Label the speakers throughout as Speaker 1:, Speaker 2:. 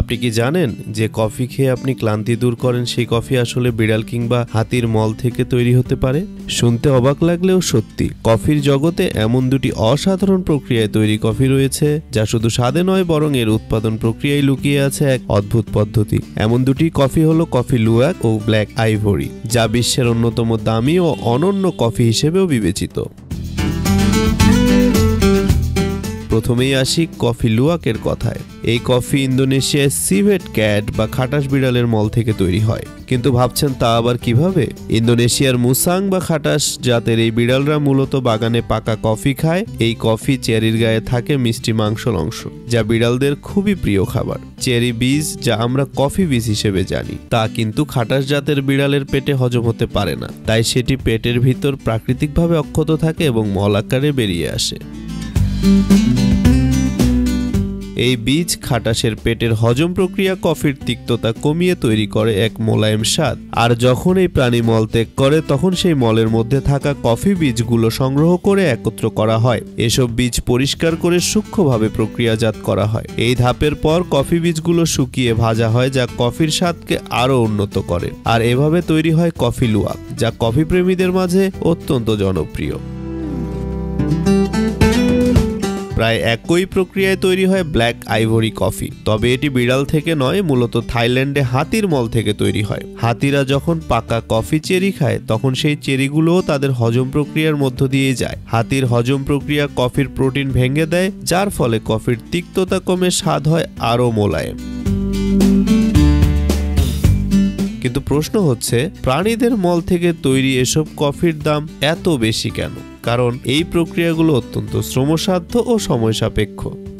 Speaker 1: আপনি কি জানেন যে কফি খেয়ে আপনি ক্লান্তি দূর করেন সেই কফি আসলে বিড়াল কিংবা হাতির মল থেকে তৈরি হতে পারে? শুনতে অবাক লাগলেও সত্যি, কফির জগতে এমন দুটি অসাধারণ প্রক্রিয়ায় তৈরি কফি রয়েছে যা শুধু স্বাদে নয় বরং এর উৎপাদন প্রক্রিয়ায় লুকিয়ে আছে এক অদ্ভুত পদ্ধতি। এমন দুটি কফি হলো কফি লুওয়াক ও ব্ল্যাক আইভরি, যা বিশ্বের অন্যতম দামি ও অনন্য কফি হিসেবেও বিবেচিত। প্রথমেই আসি কফি লুওয়াকের কথায়। এই কফি ইন্দোনেশিয়ায় সিভেট ক্যাট বা খাটাস বিড়ালের মল থেকে তৈরি হয়। কিন্তু ভাবছেন তা আবার কিভাবে? ইন্দোনেশিয়ার মুসাং বা খাটাস জাতের এই বিড়ালরা মূলত বাগানে পাকা কফি খায়। এই কফি চেরির গায়ে থাকে মিষ্টি মাংসল অংশ, যা বিড়ালদের খুবই প্রিয় খাবার। চেরি বীজ, যা আমরা কফি বীজ হিসেবে জানি, তা কিন্তু খাটাস জাতের বিড়ালের পেটে হজম হতে পারে না, তাই সেটি পেটের ভিতর প্রাকৃতিকভাবে অক্ষত থাকে এবং মল আকারে বেরিয়ে আসে। এই বীজ খাটাসের পেটের হজম প্রক্রিয়া কফির তিক্ততা কমিয়ে তৈরি করে এক মোলায়েম স্বাদ। আর যখন এই প্রাণী মল ত্যাগ করে তখন সেই মলের মধ্যে থাকা কফি বীজগুলো সংগ্রহ করে একত্র করা হয়। এসব বীজ পরিষ্কার করে সূক্ষ্মভাবে প্রক্রিয়াজাত করা হয়। এই ধাপের পর কফি বীজগুলো শুকিয়ে ভাজা হয়, যা কফির স্বাদকে আরো উন্নত করে। আর এভাবে তৈরি হয় কফি লুওয়াক, যা কফি প্রেমীদের মাঝে অত্যন্ত জনপ্রিয়। প্রায় একই প্রক্রিয়ায় তৈরি হয় ব্ল্যাক আইভরি কফি, তবে এটি বিড়াল থেকে নয়, মূলত থাইল্যান্ডে হাতির মল থেকে তৈরি হয়। হাতিরা যখন পাকা কফি চেরি খায় তখন সেই চেরিগুলোও তাদের হজম প্রক্রিয়ার মধ্য দিয়ে যায়। হাতির হজম প্রক্রিয়া কফির প্রোটিন ভেঙে দেয়, যার ফলে কফির তিক্ততা কমে স্বাদ হয় আরও মোলায়েম। কিন্তু প্রশ্ন হচ্ছে, প্রাণীদের মল থেকে তৈরি এসব কফির দাম এত বেশি কেন? কারণ এই প্রক্রিয়াগুলো অত্যন্ত শ্রমসাধ্য ও সময় সাপেক্ষ।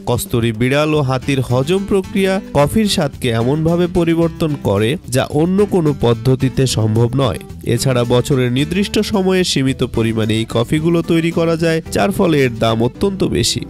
Speaker 1: কস্তুরী বিড়াল ও হাতির হজম প্রক্রিয়া কফির স্বাদকে এমনভাবে পরিবর্তন করে যা অন্য কোনো পদ্ধতিতে সম্ভব নয়। এছাড়া বছরের নির্দিষ্ট সময়ে সীমিত পরিমাণে এই কফিগুলো তৈরি করা যায়, যার ফলে এর দাম অত্যন্ত বেশি।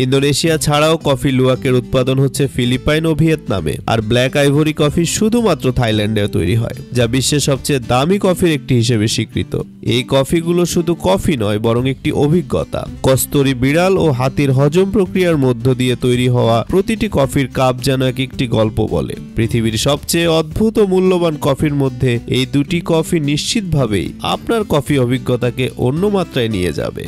Speaker 1: ইন্দোনেশিয়া ছাড়াও কফি লুওয়াকের উৎপাদন হচ্ছে ফিলিপাইন ও ভিয়েতনামে, আর ব্ল্যাক আইভরি কফি শুধুমাত্র থাইল্যান্ডে তৈরি হয়, যা বিশ্বের সবচেয়ে দামি কফির একটি হিসেবে স্বীকৃত। এই কফিগুলো শুধু কফি নয় বরং একটি অভিজ্ঞতা। কস্তুরী বিড়াল ও হাতির হজম প্রক্রিয়ার মধ্য দিয়ে তৈরি হওয়া প্রতিটি কফির কাপ যেন এক একটি গল্প বলে। পৃথিবীর সবচেয়ে অদ্ভুত ও মূল্যবান কফির মধ্যে এই দুটি কফি নিশ্চিতভাবেই আপনার কফি অভিজ্ঞতাকে অন্য মাত্রায় নিয়ে যাবে।